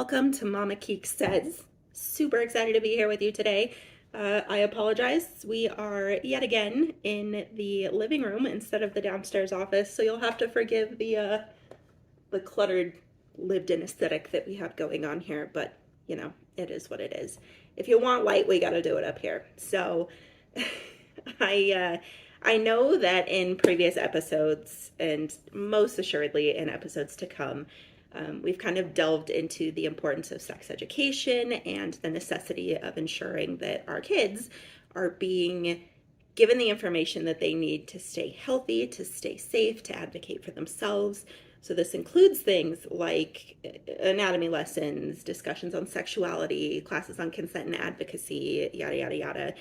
welcome to Mama Keeks Says. Super excited to be here with you today. I apologize. We are yet again in the living room instead of the downstairs office, so you'll have to forgive the cluttered, lived-in aesthetic that we have going on here. But you know, it is what it is. If you want light, we got to do it up here. So, I know that in previous episodes, and most assuredly in episodes to come, we've kind of delved into the importance of sex education and the necessity of ensuring that our kids are being given the information that they need to stay healthy, to stay safe, to advocate for themselves. So this includes things like anatomy lessons, discussions on sexuality, classes on consent and advocacy, yada, yada, yada.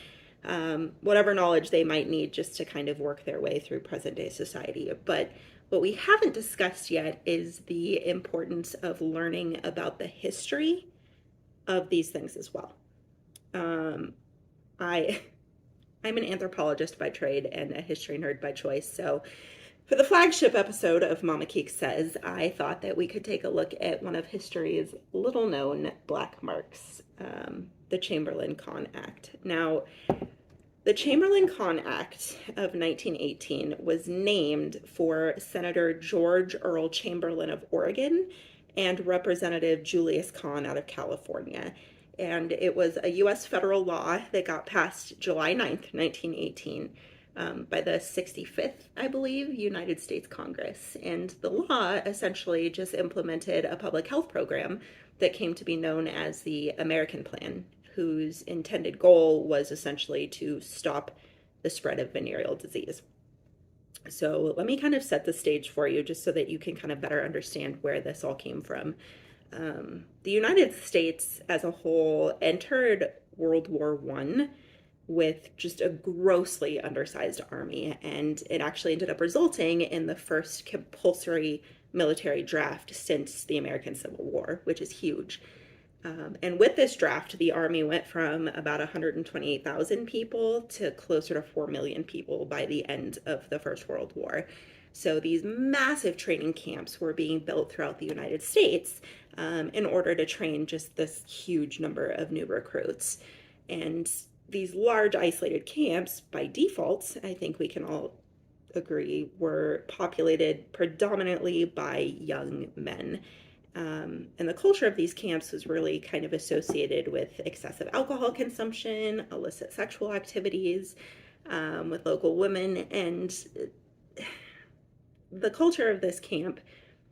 Whatever knowledge they might need just to kind of work their way through present day society. But what we haven't discussed yet is the importance of learning about the history of these things as well. I'm an anthropologist by trade and a history nerd by choice, so for the flagship episode of Mama Keeks Says, I thought that we could take a look at one of history's little-known black marks, the Chamberlain-Conn Act. Now, the Chamberlain-Conn Act of 1918 was named for Senator George Earl Chamberlain of Oregon and Representative Julius Conn out of California. And it was a U.S. federal law that got passed July 9th, 1918, by the 65th, I believe, United States Congress. And the law essentially just implemented a public health program that came to be known as the American Plan, whose intended goal was essentially to stop the spread of venereal disease. So let me kind of set the stage for you just so that you can kind of better understand where this all came from. The United States as a whole entered World War I with just a grossly undersized army, and it actually ended up resulting in the first compulsory military draft since the American Civil War, which is huge. And with this draft, the Army went from about 128,000 people to closer to 4 million people by the end of the First World War. So these massive training camps were being built throughout the United States in order to train just this huge number of new recruits. And these large isolated camps, by default, I think we can all agree, were populated predominantly by young men. And the culture of these camps was really kind of associated with excessive alcohol consumption, illicit sexual activities, with local women. And the culture of this camp,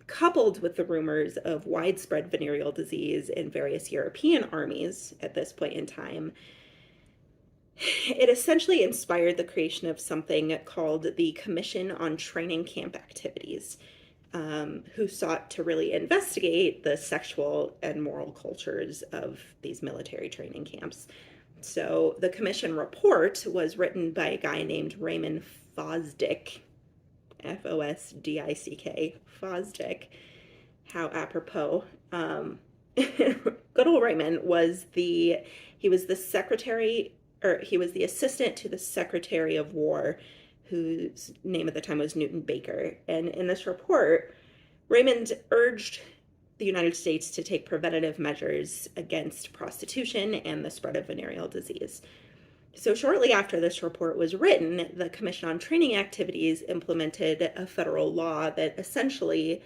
coupled with the rumors of widespread venereal disease in various European armies at this point in time, it essentially inspired the creation of something called the Commission on Training Camp Activities, who sought to really investigate the sexual and moral cultures of these military training camps. So the commission report was written by a guy named Raymond Fosdick, Fosdick, Fosdick. How apropos. Good old Raymond was the assistant to the Secretary of War, whose name at the time was Newton Baker. And in this report, Raymond urged the United States to take preventative measures against prostitution and the spread of venereal disease. So shortly after this report was written, the Commission on Training Activities implemented a federal law that essentially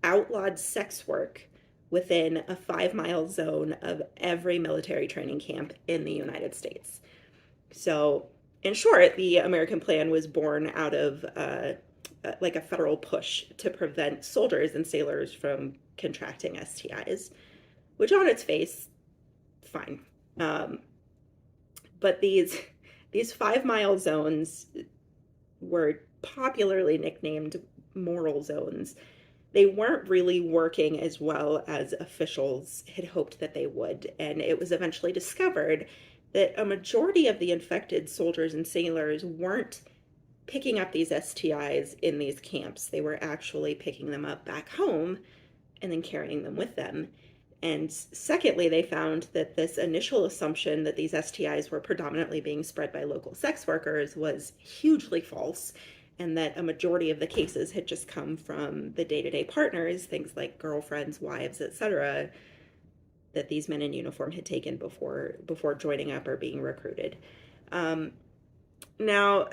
outlawed sex work within a 5-mile zone of every military training camp in the United States. So in short, the American Plan was born out of like a federal push to prevent soldiers and sailors from contracting STIs, which on its face, fine. But these 5-mile zones were popularly nicknamed moral zones. They weren't really working as well as officials had hoped that they would, and it was eventually discovered that a majority of the infected soldiers and sailors weren't picking up these STIs in these camps. They were actually picking them up back home and then carrying them with them. And secondly, they found that this initial assumption that these STIs were predominantly being spread by local sex workers was hugely false, and that a majority of the cases had just come from the day-to-day partners, things like girlfriends, wives, etc., that these men in uniform had taken before joining up or being recruited. Now,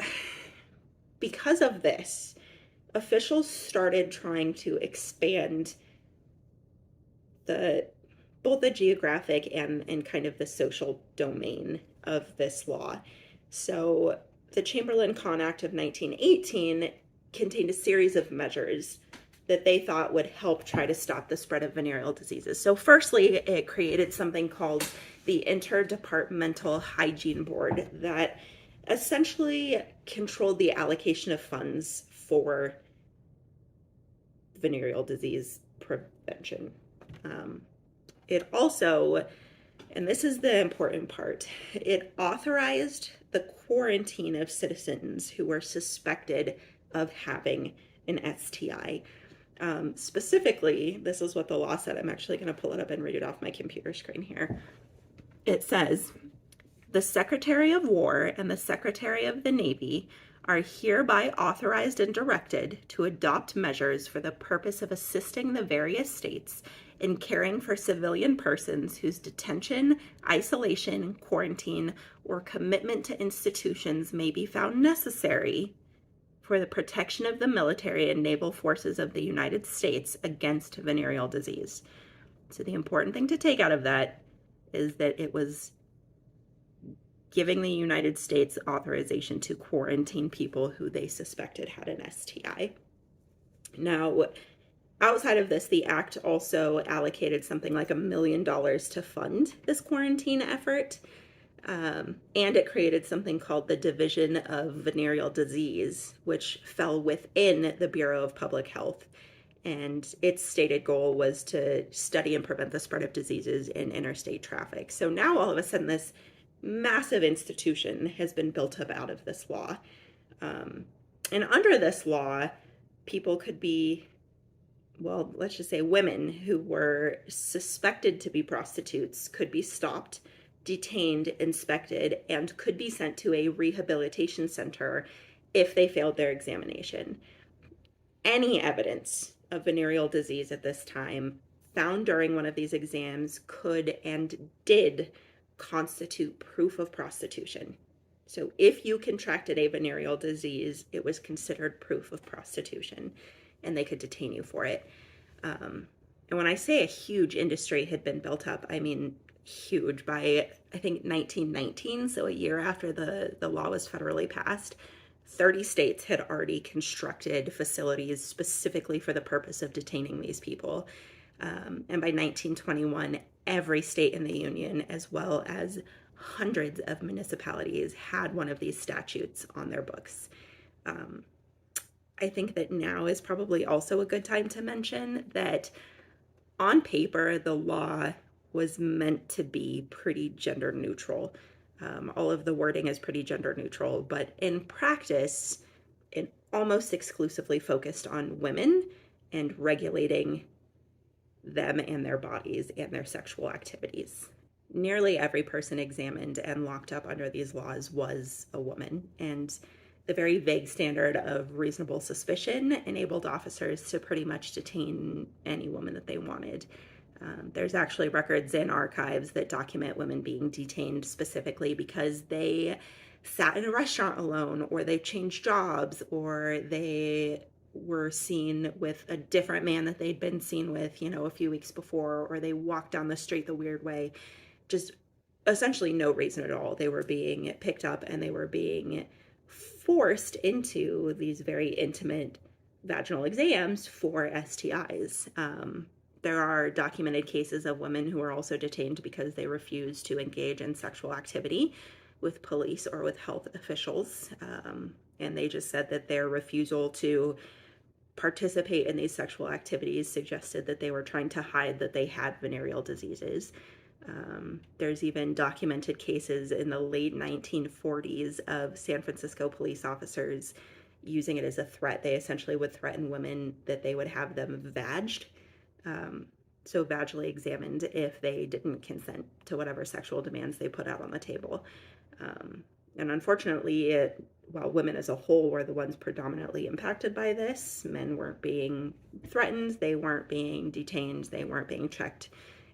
because of this, officials started trying to expand both the geographic and kind of the social domain of this law. So the Chamberlain-Conn Act of 1918 contained a series of measures that they thought would help try to stop the spread of venereal diseases. So firstly, it created something called the Interdepartmental Hygiene Board that essentially controlled the allocation of funds for venereal disease prevention. It also, and this is the important part, it authorized the quarantine of citizens who were suspected of having an STI. Specifically, this is what the law said. I'm actually going to pull it up and read it off my computer screen here. It says, the Secretary of War and the Secretary of the Navy are hereby authorized and directed to adopt measures for the purpose of assisting the various states in caring for civilian persons whose detention, isolation, quarantine, or commitment to institutions may be found necessary for the protection of the military and naval forces of the United States against venereal disease. So the important thing to take out of that is that it was giving the United States authorization to quarantine people who they suspected had an STI. Now, outside of this, the act also allocated something like $1 million to fund this quarantine effort. And it created something called the Division of Venereal Disease, which fell within the Bureau of Public Health. And its stated goal was to study and prevent the spread of diseases in interstate traffic. So now all of a sudden this massive institution has been built up out of this law. And under this law, people could be, well, let's just say women who were suspected to be prostitutes could be stopped, detained, inspected, and could be sent to a rehabilitation center if they failed their examination. Any evidence of venereal disease at this time found during one of these exams could and did constitute proof of prostitution. So if you contracted a venereal disease, it was considered proof of prostitution, and they could detain you for it. And when I say a huge industry had been built up, I mean huge. By, I think, 1919, so a year after the law was federally passed, 30 states had already constructed facilities specifically for the purpose of detaining these people. And by 1921, every state in the Union, as well as hundreds of municipalities, had one of these statutes on their books. I think that now is probably also a good time to mention that on paper, the law was meant to be pretty gender neutral. All of the wording is pretty gender neutral, but in practice, it almost exclusively focused on women and regulating them and their bodies and their sexual activities. Nearly every person examined and locked up under these laws was a woman, and the very vague standard of reasonable suspicion enabled officers to pretty much detain any woman that they wanted. There's actually records in archives that document women being detained specifically because they sat in a restaurant alone, or they changed jobs, or they were seen with a different man that they'd been seen with, a few weeks before, or they walked down the street the weird way. Just essentially no reason at all. They were being picked up and they were being forced into these very intimate vaginal exams for STIs. There are documented cases of women who are also detained because they refused to engage in sexual activity with police or with health officials. And they just said that their refusal to participate in these sexual activities suggested that they were trying to hide that they had venereal diseases. There's even documented cases in the late 1940s of San Francisco police officers using it as a threat. They essentially would threaten women that they would have them vagged, so vaginally examined, if they didn't consent to whatever sexual demands they put out on the table. And unfortunately, while women as a whole were the ones predominantly impacted by this, men weren't being threatened, they weren't being detained, they weren't being checked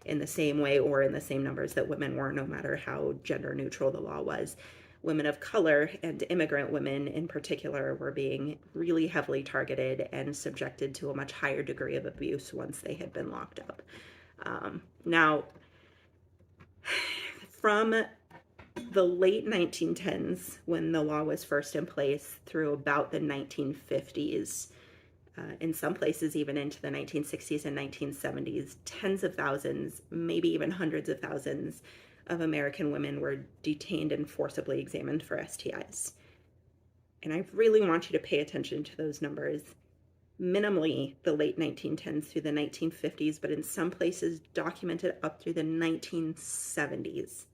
in the same way or in the same numbers that women were, no matter how gender neutral the law was. Women of color and immigrant women in particular were being really heavily targeted and subjected to a much higher degree of abuse once they had been locked up. Now, from the late 1910s, when the law was first in place, through about the 1950s, in some places even into the 1960s and 1970s, tens of thousands, maybe even hundreds of thousands of American women were detained and forcibly examined for STIs. And I really want you to pay attention to those numbers. Minimally the late 1910s through the 1950s, but in some places documented up through the 1970s.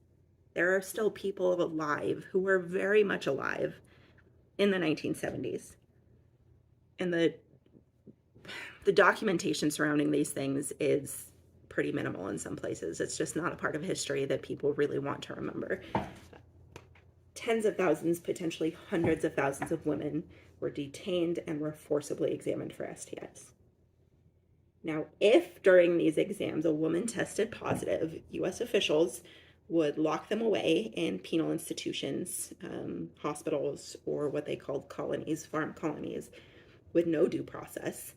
There are still people alive who were very much alive in the 1970s. And the documentation surrounding these things is pretty minimal in some places. It's just not a part of history that people really want to remember. Tens of thousands, potentially hundreds of thousands of women were detained and were forcibly examined for STIs. Now, if during these exams a woman tested positive, U.S. officials would lock them away in penal institutions, hospitals, or what they called colonies, farm colonies, with no due process.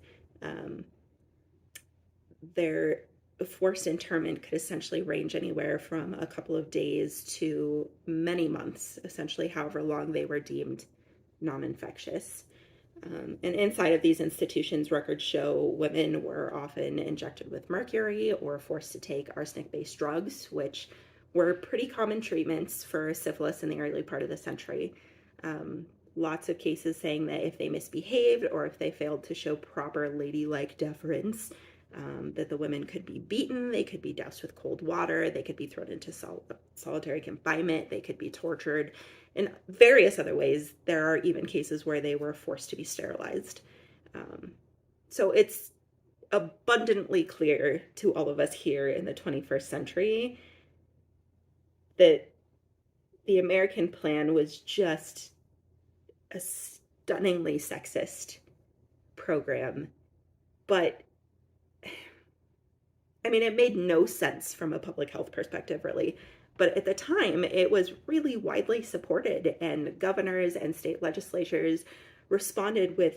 Their forced internment could essentially range anywhere from a couple of days to many months, essentially however long they were deemed non-infectious. And inside of these institutions, records show women were often injected with mercury or forced to take arsenic-based drugs, which were pretty common treatments for syphilis in the early part of the century. Lots of cases saying that if they misbehaved or if they failed to show proper ladylike deference, that the women could be beaten, they could be doused with cold water, they could be thrown into solitary confinement, they could be tortured. In various other ways, there are even cases where they were forced to be sterilized. So it's abundantly clear to all of us here in the 21st century that the American plan was just a stunningly sexist program. But I mean, it made no sense from a public health perspective, really. But at the time, it was really widely supported, and governors and state legislatures responded with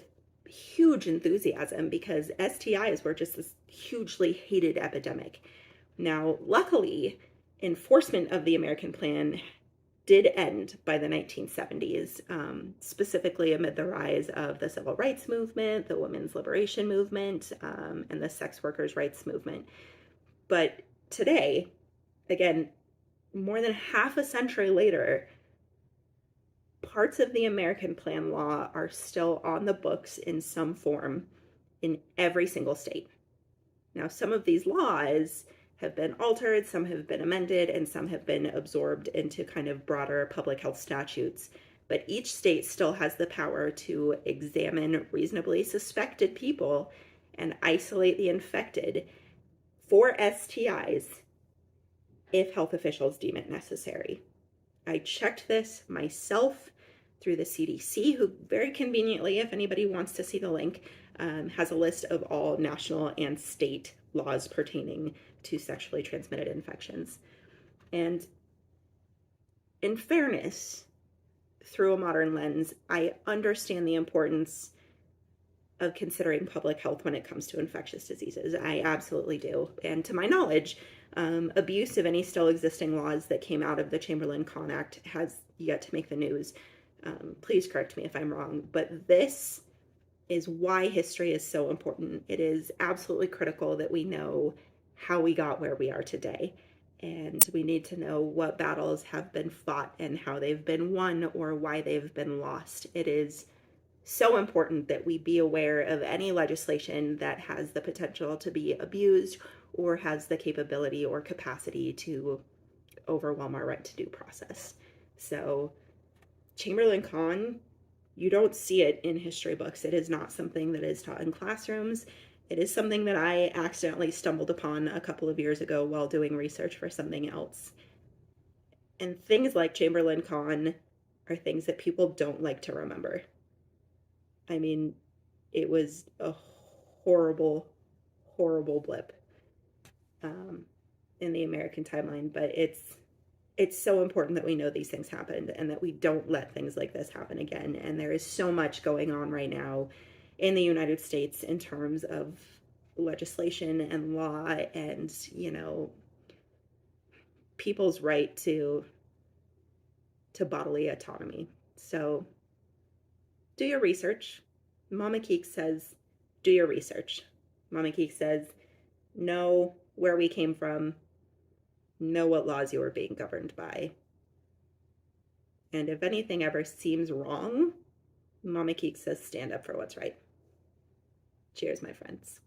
huge enthusiasm because STIs were just this hugely hated epidemic. Now, luckily, enforcement of the American plan did end by the 1970s, specifically amid the rise of the civil rights movement, the women's liberation movement, and the sex workers' rights movement. But today, again, more than half a century later, parts of the American plan law are still on the books in some form in every single state. Now, some of these laws have been altered, some have been amended, and some have been absorbed into kind of broader public health statutes. But each state still has the power to examine reasonably suspected people and isolate the infected for STIs if health officials deem it necessary. I checked this myself through the CDC, who very conveniently, if anybody wants to see the link, has a list of all national and state laws pertaining to sexually transmitted infections. And in fairness, through a modern lens, I understand the importance of considering public health when it comes to infectious diseases. I absolutely do. And to my knowledge, abuse of any still existing laws that came out of the Chamberlain-Conn Act has yet to make the news. Please correct me if I'm wrong, but this is why history is so important. It is absolutely critical that we know how we got where we are today. And we need to know what battles have been fought and how they've been won or why they've been lost. It is so important that we be aware of any legislation that has the potential to be abused or has the capability or capacity to overwhelm our right to due process. So Chamberlain-Conn, you don't see it in history books. It is not something that is taught in classrooms. It is something that I accidentally stumbled upon a couple of years ago while doing research for something else. And things like Chamberlain-Conn are things that people don't like to remember. I mean, it was a horrible, horrible blip. in the American timeline, but it's so important that we know these things happened and that we don't let things like this happen again. And there is so much going on right now in the United States in terms of legislation and law and, people's right to bodily autonomy. So do your research. Mama Keeks says, do your research. Mama Keeks says, know where we came from, know what laws you are being governed by. And if anything ever seems wrong, Mama Keeks says, stand up for what's right. Cheers, my friends.